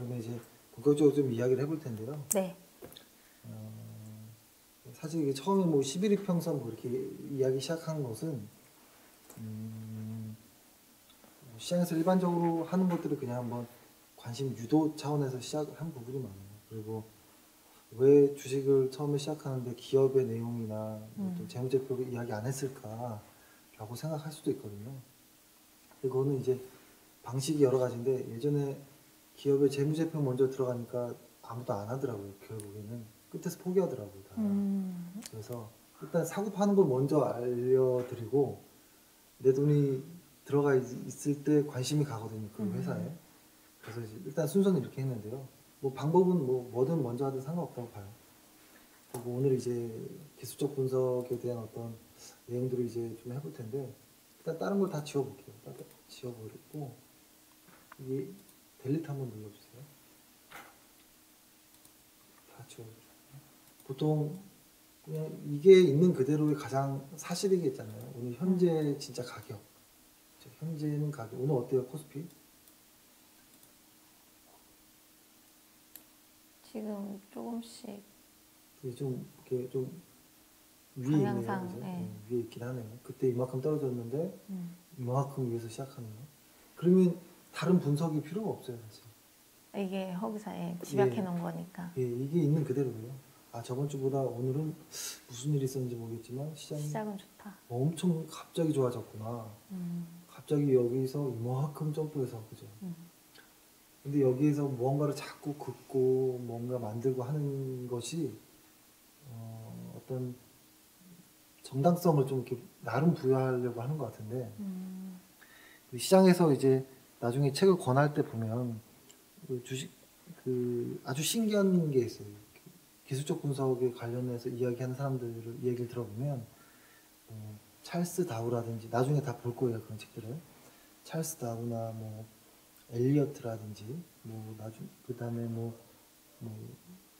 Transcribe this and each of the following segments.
그러면 이제 본격적으로 좀 이야기를 해볼 텐데요. 네. 사실 이게 처음에 뭐 11위평선 뭐 이렇게 이야기 시작한 것은 시장에서 일반적으로 하는 것들을 그냥 한번 관심 유도 차원에서 시작한 부분이 많아요. 그리고 왜 주식을 처음에 시작하는데 기업의 내용이나 또 재무제표를 이야기 안 했을까라고 생각할 수도 있거든요. 그거는 이제 방식이 여러 가지인데 예전에 기업의 재무제표 먼저 들어가니까 아무도 안 하더라고요. 결국에는 끝에서 포기하더라고요. 다. 그래서 일단 사고 파는 걸 먼저 알려드리고 내 돈이 들어가 있을 때 관심이 가거든요. 그 회사에. 그래서 이제 일단 순서는 이렇게 했는데요. 뭐 방법은 뭐든 먼저 하든 상관없다고 봐요. 그리고 오늘 이제 기술적 분석에 대한 어떤 내용들을 이제 좀 해볼 텐데 일단 다른 걸 다 지워볼게요. 다 지워버리고 이게 델리트 한번 눌러주세요. 다 지워주세요. 보통 그냥 이게 있는 그대로의 가장 사실이겠잖아요. 오늘 현재 진짜 가격. 현재는 가격. 오늘 어때요, 코스피? 지금 조금씩 이게 좀 이렇게 좀 위에 방향상, 있네요. 네. 위에 있긴 하네요. 그때 이만큼 떨어졌는데 이만큼 위에서 시작하네요. 그러면 다른 분석이 필요가 없어요, 사실. 이게 허기사에 집약해 놓은 거니까. 예, 이게 있는 그대로예요. 아, 저번 주보다 오늘은 무슨 일이 있었는지 모르겠지만 시작은 좋다. 엄청 갑자기 좋아졌구나. 갑자기 여기서 이만큼 점프해서 그죠. 근데 여기에서 무언가를 자꾸 긋고 뭔가 만들고 하는 것이 어떤 정당성을 좀 이렇게 나름 부여하려고 하는 것 같은데 시장에서 이제 나중에 책을 권할 때 보면 그 주식 그 아주 신기한 게 있어요. 기술적 분석에 관련해서 이야기하는 사람들을 얘기를 들어보면 찰스 다우라든지 나중에 다 볼 거예요 그런 책들을. 찰스 다우나 뭐 엘리어트라든지 뭐 나중 그다음에 뭐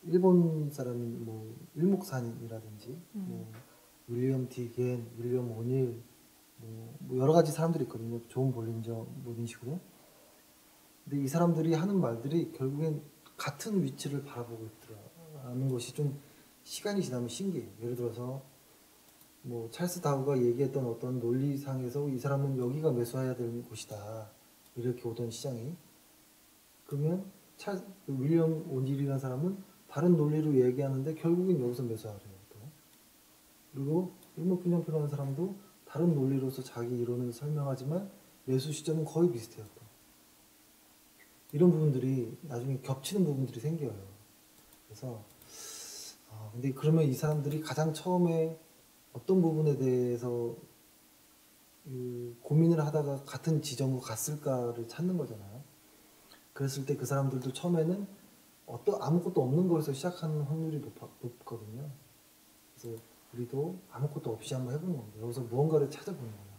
일본 사람인 뭐 일목산이라든지 뭐 윌리엄 디겐, 윌리엄 오닐 뭐 여러 가지 사람들이 있거든요. 존 볼린저 뭐 이런 식으로. 근데 이 사람들이 하는 말들이 결국엔 같은 위치를 바라보고 있더라는 것이 좀 시간이 지나면 신기해요. 예를 들어서 뭐 찰스 다우가 얘기했던 어떤 논리상에서 이 사람은 여기가 매수해야 되는 곳이다. 이렇게 오던 시장이. 그러면 윌리엄 오닐이라는 사람은 다른 논리로 얘기하는데 결국엔 여기서 매수하래요. 또. 그리고 일목균형표라는 사람도 다른 논리로서 자기 이론을 설명하지만 매수 시점은 거의 비슷해요. 또. 이런 부분들이 나중에 겹치는 부분들이 생겨요. 그래서 근데 그러면 이 사람들이 가장 처음에 어떤 부분에 대해서 고민을 하다가 같은 지점으로 갔을까를 찾는 거잖아요. 그랬을 때 그 사람들도 처음에는 아무것도 없는 거에서 시작하는 확률이 높거든요. 그래서 우리도 아무것도 없이 한번 해보는 겁니다. 여기서 무언가를 찾아보는 거예요.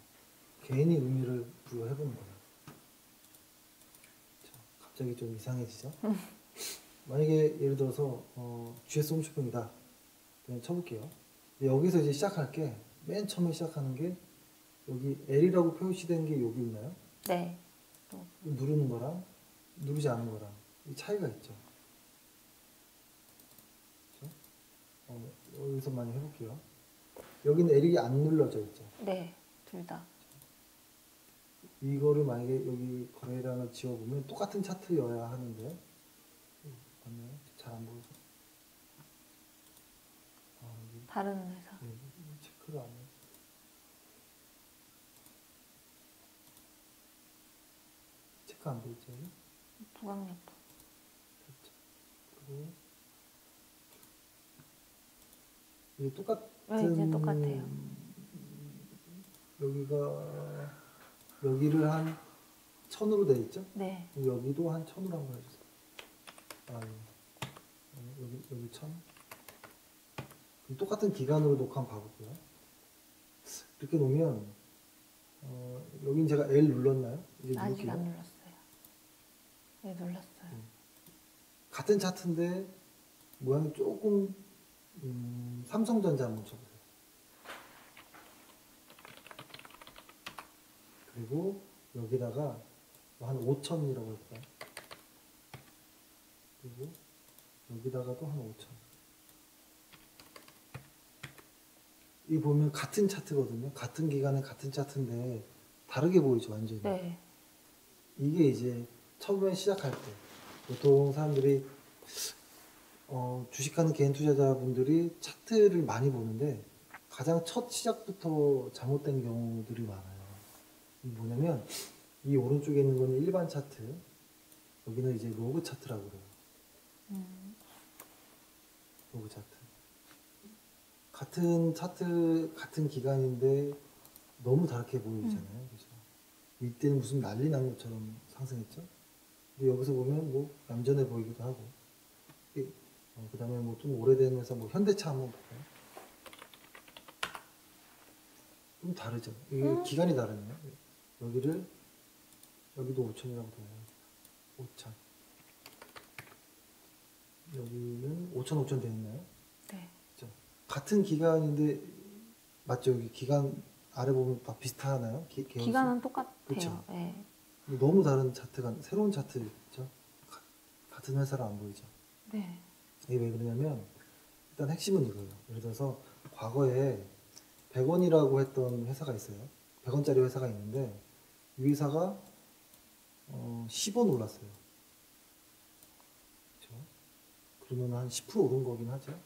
괜히 의미를 부여해보는 거예요. 자, 갑자기 좀 이상해지죠? 만약에 예를 들어서 GS 홈쇼핑이다. 그냥 쳐볼게요. 여기서 이제 시작할 게 맨 처음에 시작하는 게 여기 L이라고 표시된 게 여기 있나요? 네. 누르는 거랑 누르지 않는 거랑 이 차이가 있죠. 그렇죠? 여기서 많이 해볼게요. 여기는 L이 안 눌러져 있죠. 네, 둘 다. 이거를 만약에 여기 거래량을 지워보면 똑같은 차트여야 하는데 잘 안 보여서 다른 회사. 체크가 안 해. 체크 안 돼 있죠? 부강력도. 그렇죠. 그리고 이게 똑같은 네, 이제 똑같아요. 여기를 한 1000으로 돼 있죠? 네. 여기도 한 1000으로 한번 해주세요. 여기 1000. 그럼 똑같은 기간으로 놓고 한번 봐볼게요. 이렇게 놓으면 여긴 제가 L 눌렀나요? 이제 아직 누를게요. 안 눌렀어요. 네, 눌렀어요. 같은 차트인데 모양이 조금 삼성전자 한번 쳐보세요. 그리고 여기다가 한 5000이라고 할까요? 그리고 여기다가도 한 5천. 이 보면 같은 차트거든요. 같은 기간에 같은 차트인데 다르게 보이죠, 완전히. 네. 이게 이제 처음에 시작할 때 보통 사람들이 주식하는 개인 투자자분들이 차트를 많이 보는데 가장 첫 시작부터 잘못된 경우들이 많아요. 이게 뭐냐면 이 오른쪽에 있는 거는 일반 차트, 여기는 이제 로그 차트라고 그래요. 로그 차트. 같은 차트, 같은 기간인데 너무 다르게 보이잖아요. 그죠? 이때는 무슨 난리 난 것처럼 상승했죠? 근데 여기서 보면 뭐 얌전해 보이기도 하고. 그 다음에 뭐 좀 오래된 회사, 뭐 현대차 한번 볼까요? 좀 다르죠? 이게 기간이 다르네요. 여기도 5천이라고 돼요. 5천. 여기는 5천, 5천 돼 있나요? 네. 그죠? 같은 기간인데, 맞죠? 여기 기간 아래 보면 다 비슷하나요? 개연수? 기간은 똑같아요. 그쵸? 네. 너무 다른 차트가, 새로운 차트죠? 같은 회사를 안 보이죠? 네. 이게 왜 그러냐면, 일단 핵심은 이거예요. 예를 들어서, 과거에 100원이라고 했던 회사가 있어요. 100원짜리 회사가 있는데, 이 회사가 10원 올랐어요. 그렇죠? 그러면 한 10% 오른 거긴 하죠.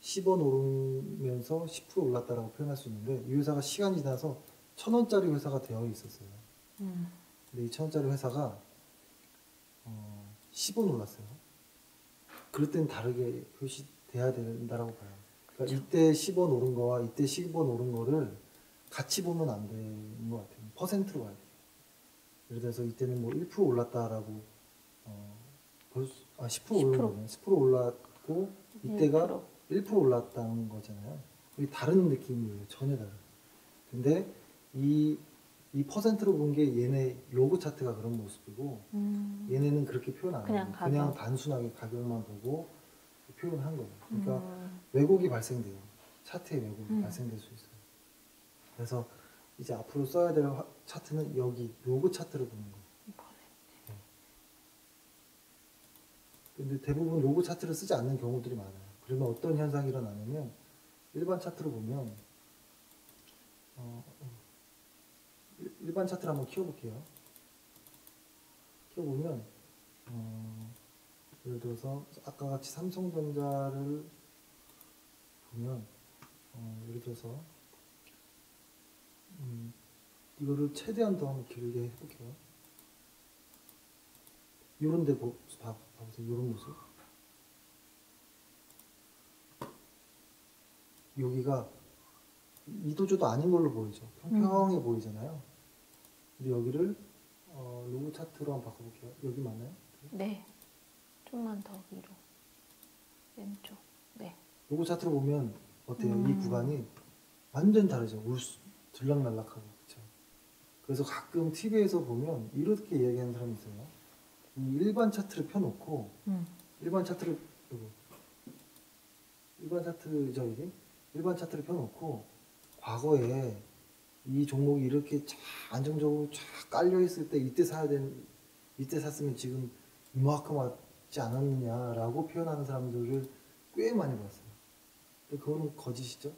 10원 오르면서 10% 올랐다라고 표현할 수 있는데, 이 회사가 시간이 지나서 1,000원짜리 회사가 되어 있었어요. 근데 이 1,000원짜리 회사가 10원 올랐어요. 그럴 땐 다르게 표시돼야 된다라고 봐요. 그러니까 이때 10원 오른 거와 이때 10원 오른 거를 같이 보면 안 되는 것 같아요. 퍼센트로 봐야 돼요. 예를 들어서 이때는 뭐 1% 올랐다라고 10% 오른 거네요. 10% 올랐고 이때가 1% 올랐다는 거잖아요. 이게 다른 느낌이에요. 전혀 다른. 근데 이 퍼센트로 본 게 얘네 로그 차트가 그런 모습이고 얘네는 그렇게 표현 안 해요. 그냥 단순하게 가격만 보고 표현한 거예요. 그러니까 왜곡이 발생돼요. 차트에 왜곡이 발생될 수 있어요. 그래서 이제 앞으로 써야 될 차트는 여기 로그 차트를 보는 거예요. 네. 근데 대부분 로그 차트를 쓰지 않는 경우들이 많아요. 그러면 어떤 현상이 일어나냐면 일반 차트를 보면 일반 차트를 한번 키워볼게요. 키워보면 예를 들어서 아까 같이 삼성전자를 보면 예를 들어서 이거를 최대한 더 한번 길게 해볼게요. 요런 데 봐보세요. 요런 모습. 여기가 이도저도 아닌 걸로 보이죠. 평평해 보이잖아요. 근데 여기를 로그 차트로 한번 바꿔볼게요. 여기 맞나요? 네. 좀만 더 위로. 왼쪽. 네. 로그 차트로 보면 어때요? 이 구간이 완전 다르죠. 들락날락하고. 그렇죠? 그래서 가끔 TV에서 보면 이렇게 이야기하는 사람이 있어요. 이 일반 차트를 펴놓고 일반 차트를 펴놓고 과거에 이 종목이 이렇게 쫙 안정적으로 쫙 깔려 있을 때 이때 샀으면 지금 이만큼 왔지 않았느냐라고 표현하는 사람들을 꽤 많이 봤어요. 근데 그거는 거짓이죠.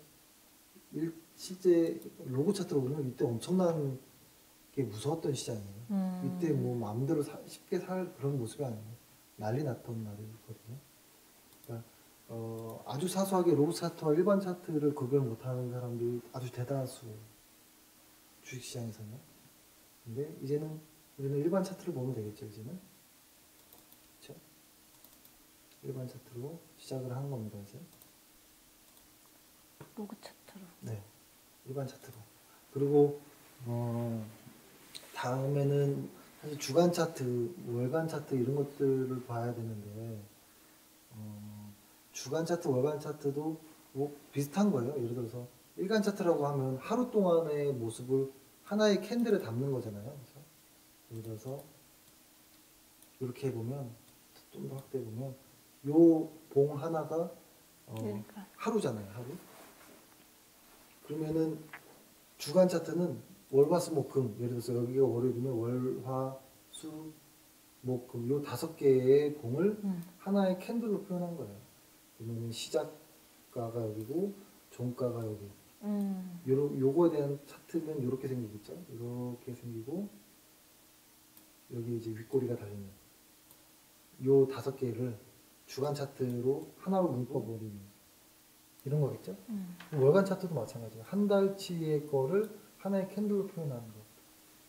실제 로고 차트로 보면 이때 엄청난 게 무서웠던 시장이에요. 이때 뭐 마음대로 쉽게 살 그런 모습이 아니에요. 난리 났던 날이거든요. 그러니까 아주 사소하게 로고 차트와 일반 차트를 구별 못하는 사람들이 아주 대다수예요. 주식시장에서는. 근데 이제는 우리는 일반 차트를 보면 되겠죠. 이제는. 그렇죠? 일반 차트로 시작을 하는 겁니다. 이제. 로그 차트로. 네. 일반 차트로. 그리고 다음에는 사실 주간 차트, 월간 차트 이런 것들을 봐야 되는데 주간 차트, 월간 차트도 뭐 비슷한 거예요. 예를 들어서 일간 차트라고 하면 하루 동안의 모습을 하나의 캔들에 담는 거잖아요. 그래서 예를 들어서 이렇게 보면 좀 더 확대해 보면 요 봉 하나가 하루잖아요. 하루. 그러면은 주간 차트는 월화수목금 예를 들어서 여기가 월요일이면 월화수 요 5개의 봉을 음. 하나의 캔들로 표현한 거예요. 그러면 시작가가 여기고 종가가 여기. 요거에 대한 차트는 이렇게 생기겠죠. 이렇게 생기고 여기 이제 윗꼬리가 달리는 요 5개를 주간 차트로 하나로 묶어버리는 이런 거겠죠. 월간 차트도 마찬가지예요. 한 달치의 거를 하나의 캔들로 표현하는 거.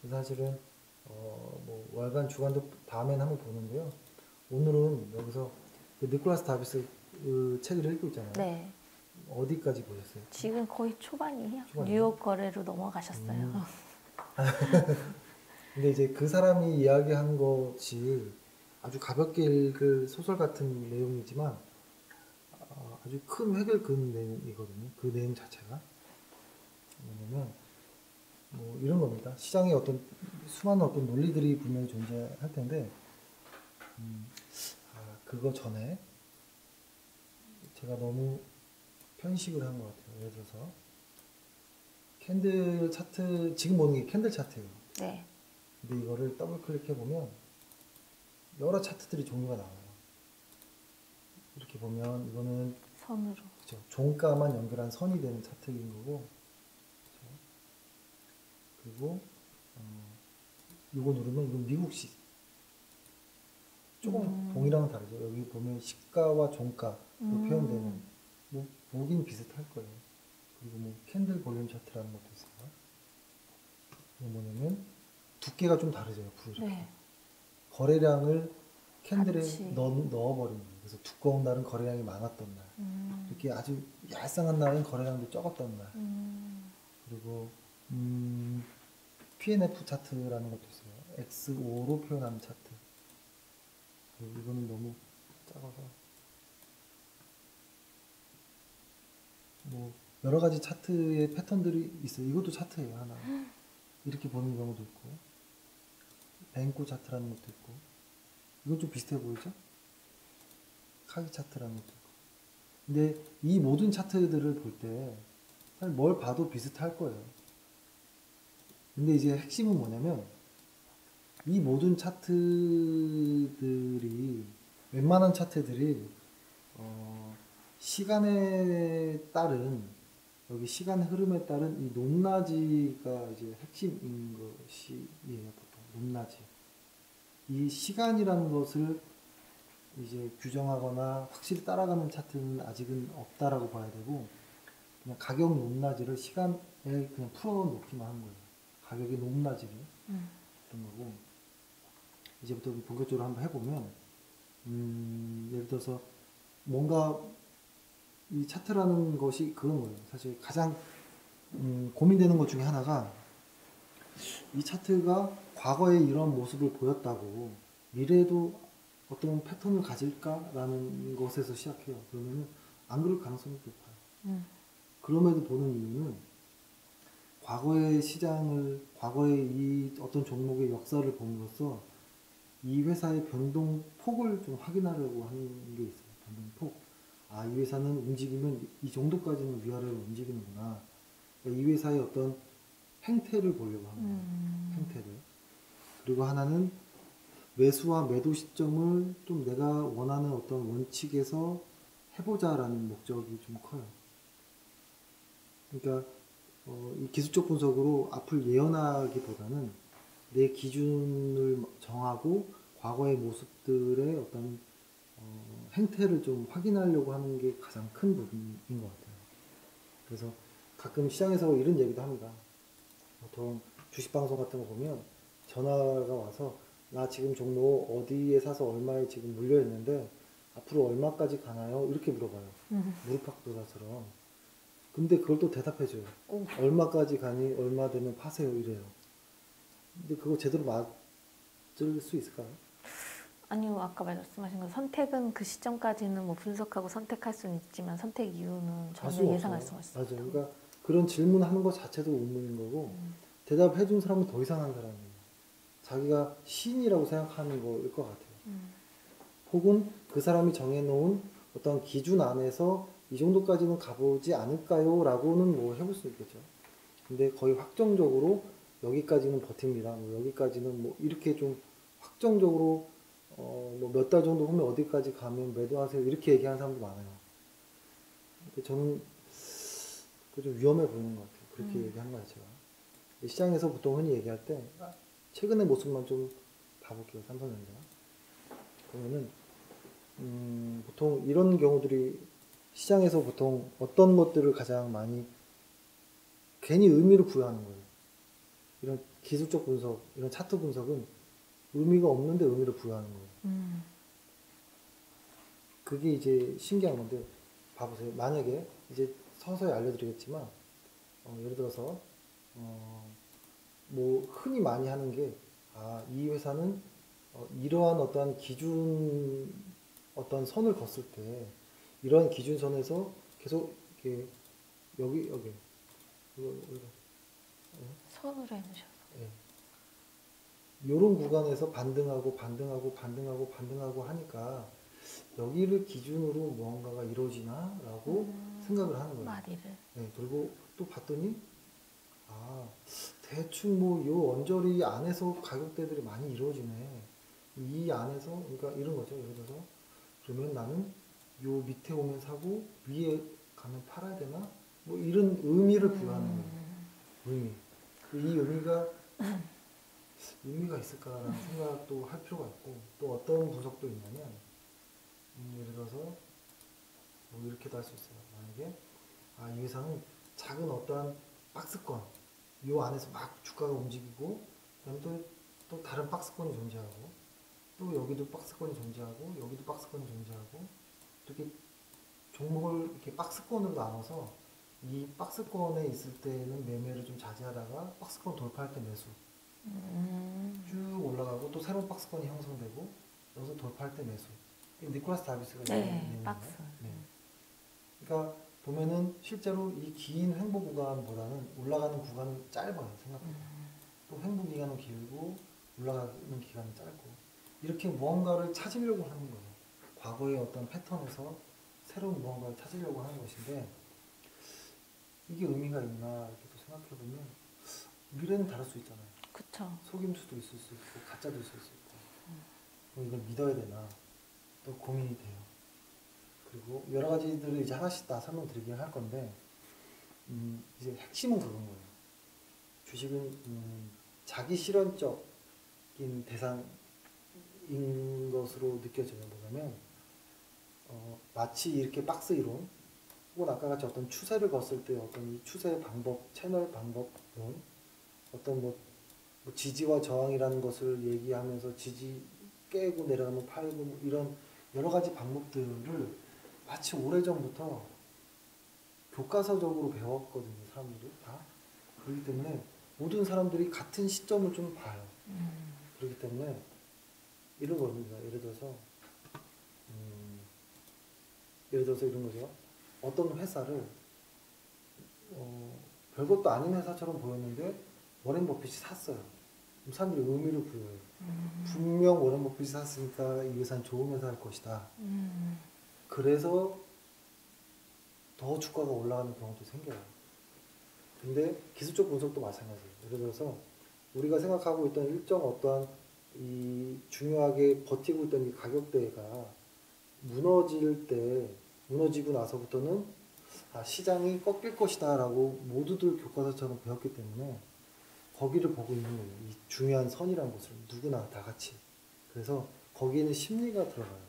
그래서 사실은 뭐 월간 주간도 다음엔 한번 보는데요. 오늘은 여기서 그 니콜라스 다비스 그 책을 읽고 있잖아요. 네. 어디까지 보셨어요? 지금 거의 초반이에요. 초반이요? 뉴욕 거래로 넘어가셨어요. 근데 이제 그 사람이 이야기한 것이 아주 가볍게 읽을 소설 같은 내용이지만 아주 큰 획을 그은 내용이거든요. 그 내용 자체가 뭐냐면 뭐 이런 겁니다. 시장에 어떤 수많은 어떤 논리들이 분명히 존재할 텐데 그거 전에 제가 너무 편식을 한 것 같아요. 예를 들어서 캔들 차트 지금 보는 게 캔들 차트예요. 네. 근데 이거를 더블 클릭해 보면 여러 차트들이 종류가 나와요. 이렇게 보면 이거는 선으로. 그죠, 종가만 연결한 선이 되는 차트인 거고, 그죠? 그리고 이거 누르면 이건 미국식. 조금 봉이랑은 다르죠. 여기 보면 시가와 종가로 표현되는 뭐 보긴 비슷할 거예요. 그리고 뭐 캔들 볼륨 차트라는 것도 있어요. 이게 뭐냐면 두께가 좀 다르죠. 옆으로 이렇게. 네. 거래량을 캔들에 같이. 넣어버리는 거예요. 그래서 두꺼운 날은 거래량이 많았던 날, 이렇게 아주 얄쌍한 날은 거래량도 적었던 날. 그리고 PNF 차트라는 것도 있어요. XO로 표현하는 차트. 그리고 이거는 너무 작아서 뭐 여러 가지 차트의 패턴들이 있어요. 이것도 차트예요, 하나. 이렇게 보는 경우도 있고, 뱅코 차트라는 것도 있고, 이건 좀 비슷해 보이죠? 카기 차트라는 것도 있고. 근데 이 모든 차트들을 볼 때 사실 뭘 봐도 비슷할 거예요. 근데 이제 핵심은 뭐냐면 이 모든 차트들이 웬만한 차트들이 시간에 따른 여기 시간 흐름에 따른 이 높낮이가 이제 핵심인 것이에요. 보통 높낮이. 이 시간이라는 것을 이제 규정하거나 확실히 따라가는 차트는 아직은 없다라고 봐야 되고, 그냥 가격 높낮이를 시간에 그냥 풀어 놓기만 한 거예요. 가격의 높낮이를 그런 거고. 이제부터 본격적으로 한번 해보면 예를 들어서 뭔가 이 차트라는 것이 그런 거예요. 사실 가장 고민되는 것 중에 하나가 이 차트가 과거에 이런 모습을 보였다고 미래에도 어떤 패턴을 가질까라는 것에서 시작해요. 그러면 안 그럴 가능성이 높아요. 그럼에도 보는 이유는 과거의 시장을, 과거의 이 어떤 종목의 역사를 봄으로써 이 회사의 변동폭을 좀 확인하려고 하는 게 있어요. 변동폭. 아, 이 회사는 움직이면 이 정도까지는 위아래로 움직이는구나. 그러니까 이 회사의 어떤 행태를 보려고 하는 거예요. 행태를. 그리고 하나는 매수와 매도 시점을 좀 내가 원하는 어떤 원칙에서 해보자라는 목적이 좀 커요. 그러니까 이 기술적 분석으로 앞을 예언하기보다는 내 기준을 정하고 과거의 모습들의 어떤 행태를 좀 확인하려고 하는 게 가장 큰 부분인 것 같아요. 그래서 가끔 시장에서 이런 얘기도 합니다. 보통 주식방송 같은 거 보면 전화가 와서 나 지금 종목 어디에 사서 얼마에 지금 물려있는데 앞으로 얼마까지 가나요? 이렇게 물어봐요. 무릎팍도사처럼. 근데 그걸 또 대답해줘요. 얼마까지 가니 얼마 되면 파세요 이래요. 근데 그거 제대로 맞을 수 있을까요? 아니요, 아까 말씀하신 건 선택은 그 시점까지는 뭐 분석하고 선택할 수는 있지만 선택 이유는 전혀 예상할 수가 없어요. 맞아요. 그러니까 그런 질문하는 것 자체도 의문인 거고 대답해 준 사람은 더 이상한 사람이에요. 자기가 신이라고 생각하는 거일 것 같아요. 혹은 그 사람이 정해놓은 어떤 기준 안에서 이 정도까지는 가보지 않을까요? 라고는 뭐 해볼 수 있겠죠. 근데 거의 확정적으로 여기까지는 버팁니다. 뭐 여기까지는 뭐 이렇게 좀 확정적으로 뭐 몇 달 정도 후면 어디까지 가면 매도하세요 이렇게 얘기하는 사람도 많아요. 근데 저는 그게 좀 위험해 보이는 것 같아요. 그렇게 얘기하는 거 자체가. 시장에서 보통 흔히 얘기할 때 최근의 모습만 좀 봐볼게요. 삼성전자. 그러면은 보통 이런 경우들이 시장에서 보통 어떤 것들을 가장 많이 괜히 의미를 부여하는 거예요. 이런 기술적 분석, 이런 차트 분석은 의미가 없는데 의미를 부여하는 거예요. 그게 이제 신기한 건데 봐보세요. 만약에 이제 서서히 알려드리겠지만 예를 들어서 뭐 흔히 많이 하는 게 이 회사는 이러한 어떠한 기준 어떤 선을 걷을 때 이러한 기준선에서 계속 이렇게 여기 이거 선으로 해놓으셔서. 예. 요런 구간에서 반등하고 하니까 여기를 기준으로 무언가가 이루어지나라고 생각을 하는 거예요. 마디를. 네, 그리고 또 봤더니 대충 뭐 요 언저리 안에서 가격대들이 많이 이루어지네. 이 안에서 그러니까 이런 거죠. 예를 들어서 그러면 나는 요 밑에 오면 사고 위에 가면 팔아야 되나? 뭐 이런 의미를 부여하는 거예요. 의미. 이 의미가 있을까라는 생각도 할 필요가 있고 또 어떤 분석도 있냐면 예를 들어서 뭐 이렇게도 할 수 있어요. 만약에 이 회사는 작은 어떠한 박스권 요 안에서 막 주가가 움직이고 그다음에 또 다른 박스권이 존재하고 또 여기도 박스권이 존재하고 여기도 박스권이 존재하고 이렇게 종목을 이렇게 박스권으로 나눠서 이 박스권에 있을 때는 매매를 좀 자제하다가 박스권 돌파할 때 매수 쭉 올라가고 또 새로운 박스권이 형성되고 여기서 돌파할 때 매수. 니콜라스 다비스가 네, 박스. 네. 그러니까 보면은 실제로 이 긴 횡보 구간보다는 올라가는 구간은 짧아요 생각보다. 또 횡보 기간은 길고 올라가는 기간은 짧고 이렇게 무언가를 찾으려고 하는 거예요. 과거의 어떤 패턴에서 새로운 무언가를 찾으려고 하는 것인데 이게 의미가 있나 이렇게 또 생각해 보면 미래는 다를 수 있잖아요. 그쵸. 속임수도 있을 수 있고 가짜도 있을 수 있고 그럼 이걸 믿어야 되나 또 고민이 돼요. 그리고 여러 가지들을 이제 하나씩 다 설명드리긴 할 건데 이제 핵심은 그건 거예요. 주식은 자기 실현적인 대상인 것으로 느껴져요. 뭐냐면 마치 이렇게 박스 이론 혹은 아까 같이 어떤 추세를 봤을 때 어떤 이 추세 방법, 채널 방법론 어떤 뭐 지지와 저항이라는 것을 얘기하면서 지지 깨고 내려가면 팔고 뭐 이런 여러 가지 방법들을 마치 오래전부터 교과서적으로 배웠거든요. 사람들이 다. 그렇기 때문에 모든 사람들이 같은 시점을 좀 봐요. 그렇기 때문에 이런 겁니다. 예를 들어서 이런 거죠. 어떤 회사를 별것도 아닌 회사처럼 보였는데 워렌 버핏이 샀어요. 그럼 사람들이 의미를 부여해요. 분명 워렌 버핏이 샀으니까 이 회사는 좋은 회사일 것이다. 그래서 더 주가가 올라가는 경우도 생겨요. 근데 기술적 분석도 마찬가지예요. 예를 들어서 우리가 생각하고 있던 일정 어떠한 이 중요하게 버티고 있던 이 가격대가 무너지고 나서부터는 시장이 꺾일 것이다 라고 모두들 교과서처럼 배웠기 때문에 거기를 보고 있는 거예요. 이 중요한 선이라는 것을 누구나 다 같이. 그래서 거기에는 심리가 들어가요.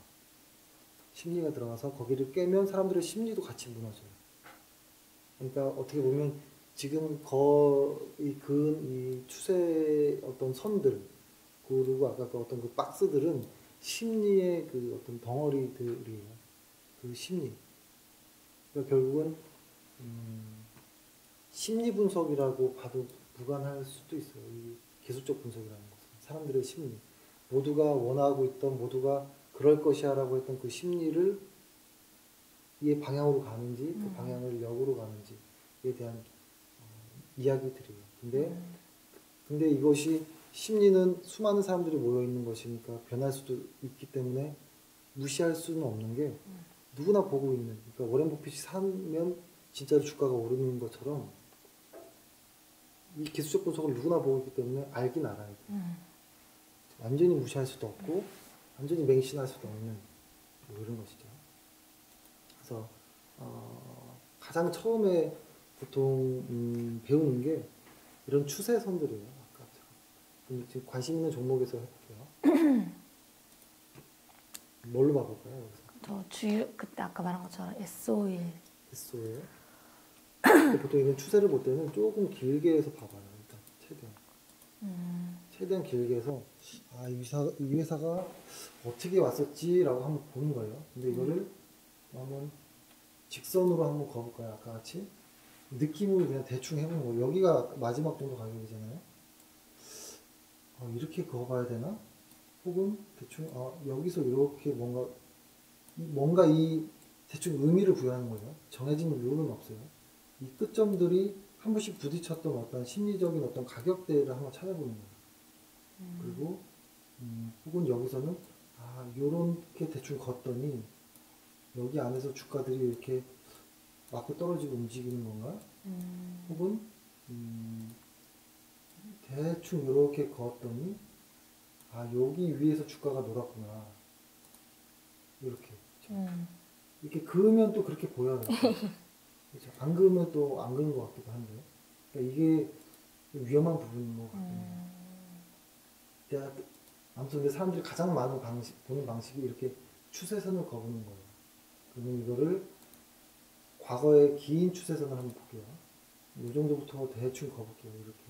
심리가 들어가서 거기를 깨면 사람들의 심리도 같이 무너져요. 그러니까 어떻게 보면 지금 거의 이 추세 어떤 선들 그리고 아까 그 어떤 그 박스들은 심리의 그 어떤 덩어리들이에요. 그 심리. 그러니까 결국은 심리 분석이라고 봐도 무관할 수도 있어요. 이 기술적 분석이라는 것은 사람들의 심리. 모두가 원하고 있던 모두가 그럴 것이야라고 했던 그 심리를 이 방향으로 가는지 그 방향을 역으로 가는지에 대한 이야기들이에요. 근데 이것이 심리는 수많은 사람들이 모여 있는 것이니까 변할 수도 있기 때문에 무시할 수는 없는 게 누구나 보고 있는. 그러니까 워렌 버핏이 사면 진짜로 주가가 오르는 것처럼 이 기술적 분석을 누구나 보고 있기 때문에 알긴 알아야 돼. 완전히 무시할 수도 없고 완전히 맹신할 수도 없는 뭐 이런 것이죠. 그래서 가장 처음에 보통 배우는 게 이런 추세선들이에요. 아까 지금 관심 있는 종목에서 해볼게요. 뭘로 봐볼까요? 여기서 저 주유 그때 아까 말한 것처럼 SO일. SO에 근데 보통 이건 추세를 볼 때는 조금 길게 해서 봐봐요. 일단 최대한 길게 해서 이 회사가 어떻게 왔었지라고 한번 보는 거예요. 근데 이거를 한번 직선으로 한번 그어볼까요? 아까 같이 느낌을 그냥 대충 해보는 거예요. 여기가 마지막 정도 가격이잖아요. 이렇게 그어봐야 되나? 혹은 대충 여기서 이렇게 뭔가 이 대충 의미를 부여하는 거예요. 정해진 룰은 없어요. 이 끝점들이 한 번씩 부딪혔던 어떤 심리적인 어떤 가격대를 한번 찾아보는 거예요. 그리고 혹은 여기서는 요렇게 대충 걷더니 여기 안에서 주가들이 이렇게 맞고 떨어지고 움직이는 건가? 혹은 대충 이렇게 그었더니 여기 위에서 주가가 놀았구나. 이렇게 이렇게 그으면 또 그렇게 보여요. 그렇죠? 안 그으면 또 안 그은 것 같기도 한데, 그러니까 이게 위험한 부분인 것 같아요. 아무튼 근데 사람들이 가장 많은 보는 방식이 이렇게 추세선을 그어보는 거예요. 그러면 이거를 과거의 긴 추세선을 한번 볼게요. 이 정도부터 대충 그어볼게요. 이렇게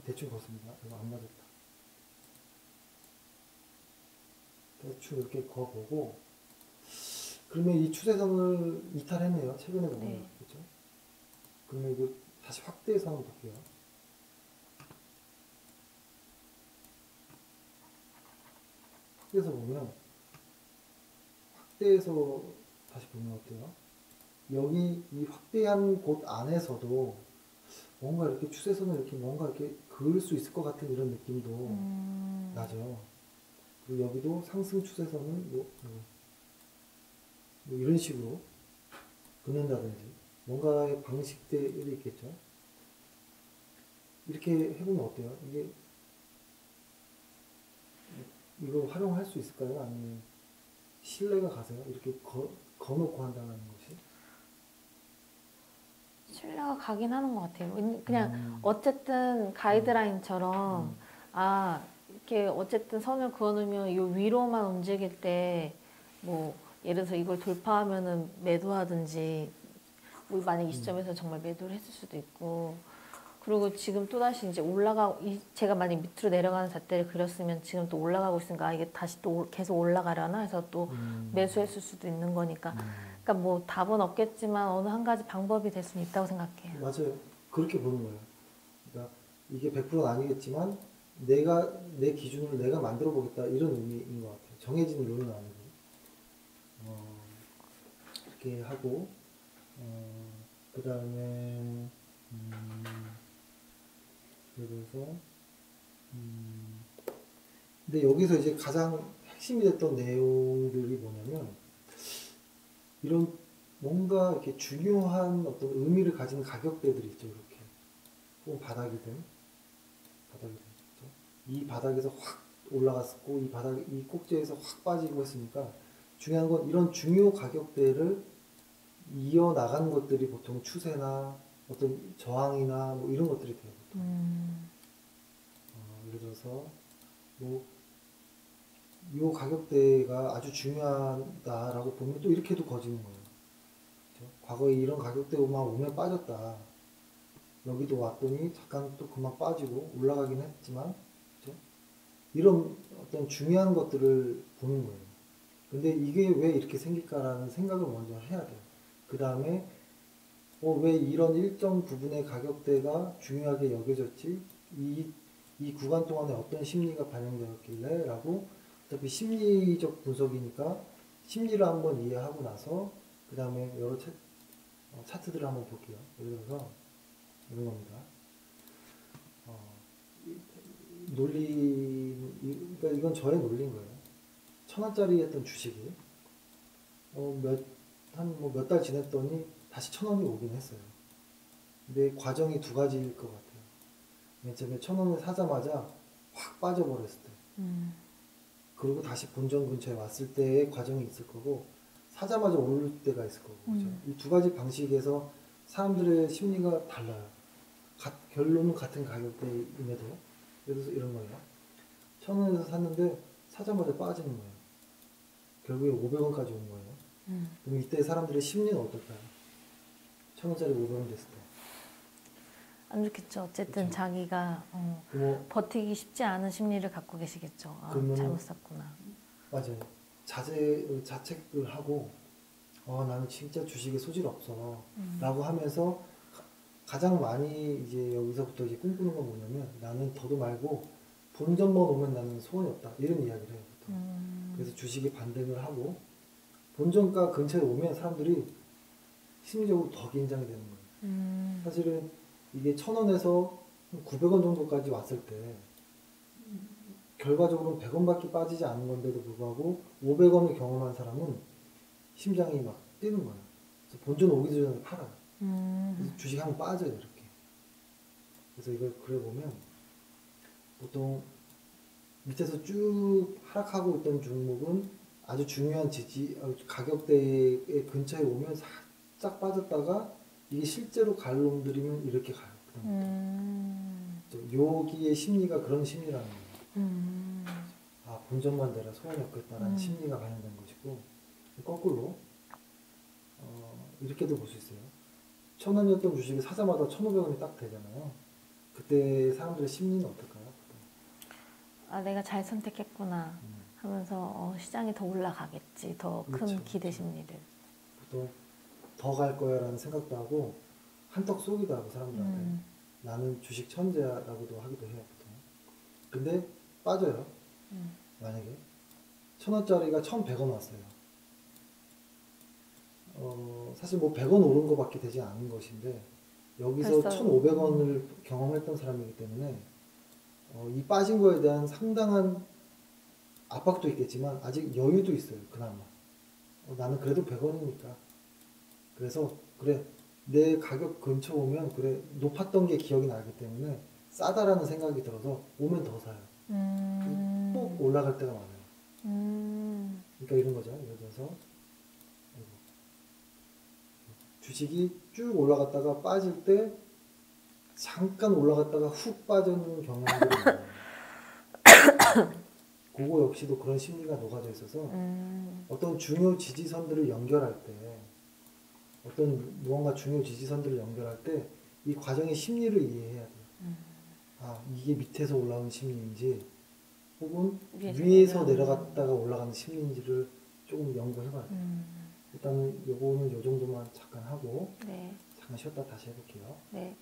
대충 그었습니다. 이거 안 맞았다. 대충 이렇게 그어보고, 그러면 이 추세선을 이탈했네요. 최근에 보면. 네. 그렇죠? 그러면 이거 다시 확대해서 한번 볼게요. 확대해서 보면, 확대해서 다시 보면 어때요? 여기 이 확대한 곳 안에서도 뭔가 이렇게 추세선을 이렇게 뭔가 이렇게 그을 수 있을 것 같은 이런 느낌도 나죠. 그리고 여기도 상승 추세선을 뭐 이런 식으로 긋는다든지 뭔가의 방식들이 있겠죠. 이렇게 해보면 어때요? 이거 활용할 수 있을까요? 아니면 신뢰가 가세요? 이렇게 거놓고 한다는 것이? 신뢰가 가긴 하는 것 같아요. 그냥 어쨌든 가이드라인처럼 이렇게 어쨌든 선을 그어놓으면 이 위로만 움직일 때 뭐 예를 들어서 이걸 돌파하면은 매도하든지 뭐 만약 이 시점에서 정말 매도를 했을 수도 있고, 그리고 지금 또 다시 이제 제가 만약 밑으로 내려가는 잣대를 그렸으면 지금 또 올라가고 있으니까 이게 다시 또 계속 올라가려나 해서 또 매수했을 수도 있는 거니까. 그러니까 뭐 답은 없겠지만 어느 한 가지 방법이 될 수는 있다고 생각해요. 맞아요. 그렇게 보는 거예요. 그러니까 이게 100%는 아니겠지만 내 기준을 내가 만들어 보겠다 이런 의미인 것 같아요. 정해진 룰은 아니고 이렇게 하고 그 다음에 그래서 근데 여기서 이제 가장 핵심이 됐던 내용들이 뭐냐면 이런 뭔가 이렇게 중요한 어떤 의미를 가진 가격대들이 있죠. 이렇게 혹은 바닥이든 그렇죠? 이 바닥에서 확 올라갔었고 이 꼭지에서 확 빠지고 했으니까 중요한 건 이런 중요 가격대를 이어나가는 것들이 보통 추세나 어떤 저항이나 뭐 이런 것들이 돼요. 보통. 예를 들어서 뭐 이 가격대가 아주 중요하다라고 보면 또 이렇게도 거지는 거예요. 그렇죠? 과거에 이런 가격대만 오면 빠졌다. 여기도 왔더니 잠깐 또 그만 빠지고 올라가긴 했지만, 그렇죠? 이런 어떤 중요한 것들을 보는 거예요. 근데 이게 왜 이렇게 생길까라는 생각을 먼저 해야 돼요. 그 다음에 왜 이런 일정 부분의 가격대가 중요하게 여겨졌지? 이 구간 동안에 어떤 심리가 반영되었길래? 라고 어차피 심리적 분석이니까 심리를 한번 이해하고 나서 그 다음에 여러 차트들을 한번 볼게요. 예를 들어서 이런 겁니다. 그러니까 이건 저의 논리인 거예요. 1,000원짜리 했던 주식이 몇 달 지냈더니 다시 1,000원이 오긴 했어요. 근데 과정이 두 가지일 것 같아요. 맨 처음에 1,000원을 사자마자 확 빠져버렸을 때 그리고 다시 본전 근처에 왔을 때의 과정이 있을 거고 사자마자 오를 때가 있을 거고 그죠? 이 두 가지 방식에서 사람들의 심리가 달라요. 결론은 같은 가격대임에도 예를 들어서 이런 거예요. 1,000원에서 샀는데 사자마자 빠지는 거예요. 결국에 500원까지 온 거예요. 그럼 이때 사람들의 심리는 어떨까요? 1,000원짜리 500원 됐을 때. 안 좋겠죠. 어쨌든 그쵸. 자기가 뭐 버티기 쉽지 않은 심리를 갖고 계시겠죠. 아, 그러면은- 잘못 샀구나. 맞아요. 자책을 하고 나는 진짜 주식에 소질 없어 라고 하면서 가장 많이 이제 여기서부터 이제 꿈꾸는 건 뭐냐면 나는 더도 말고 본전만 오면 나는 소원이 없다 이런 이야기를 해요. 보통. 그래서 주식이 반등을 하고 본전가 근처에 오면 사람들이 심리적으로 더 긴장이 되는 거예요. 사실은 이게 1,000원에서 900원 정도까지 왔을 때 결과적으로는 100원밖에 빠지지 않은 건데도 불구하고 500원을 경험한 사람은 심장이 막 뛰는 거예요. 그래서 본전 오기 전에 팔아요. 그래서 주식이 한번 빠져요 이렇게. 그래서 이걸 그래 보면 보통 밑에서 쭉 하락하고 있던 종목은 아주 중요한 가격대의 근처에 오면 살짝 빠졌다가 이게 실제로 갈 놈들이면 이렇게 가요. 여기의 심리가 그런 심리라는 거예요. 아 본전만 내라 소원이 없겠다라는 심리가 반영된 것이고 거꾸로 이렇게도 볼 수 있어요. 1,000원이었던 주식이 사자마자 1,500원이 딱 되잖아요. 그때 사람들의 심리는 어떨까요? 아, 내가 잘 선택했구나 하면서 시장이 더 올라가겠지. 더 큰 그렇죠, 기대 그렇죠. 심리를. 보통 더 갈 거야라는 생각도 하고 한턱 쏘기도 하고 사람들한테 나는 주식 천재야라고도 하기도 해요 보통. 근데 빠져요. 만약에 1,000원짜리가 1,100원 왔어요. 사실 뭐 100원 오른 거밖에 되지 않은 것인데 여기서 벌써- 1,500원을 경험했던 사람이기 때문에 이 빠진 거에 대한 상당한 압박도 있겠지만 아직 여유도 있어요. 그나마 나는 그래도 100원이니까 그래서 그래 내 가격 근처 오면 그래 높았던 게 기억이 나기 때문에 싸다라는 생각이 들어서 오면 더 사요. 꼭 올라갈 때가 많아요. 그러니까 이런 거죠. 예를 들어서 주식이 쭉 올라갔다가 빠질 때 잠깐 올라갔다가 훅 빠지는 경향들이 있어요. 그거 역시도 그런 심리가 녹아져 있어서 어떤 중요 지지선들을 연결할 때 무언가 중요 지지선들을 연결할 때 이 과정의 심리를 이해해야 돼요. 아 이게 밑에서 올라오는 심리인지 혹은 위에서 내려갔다가 올라가는 심리인지를 조금 연구해봐야 돼요. 일단은 요거는 요 정도만 잠깐 하고 네. 잠깐 쉬었다 다시 해볼게요. 네.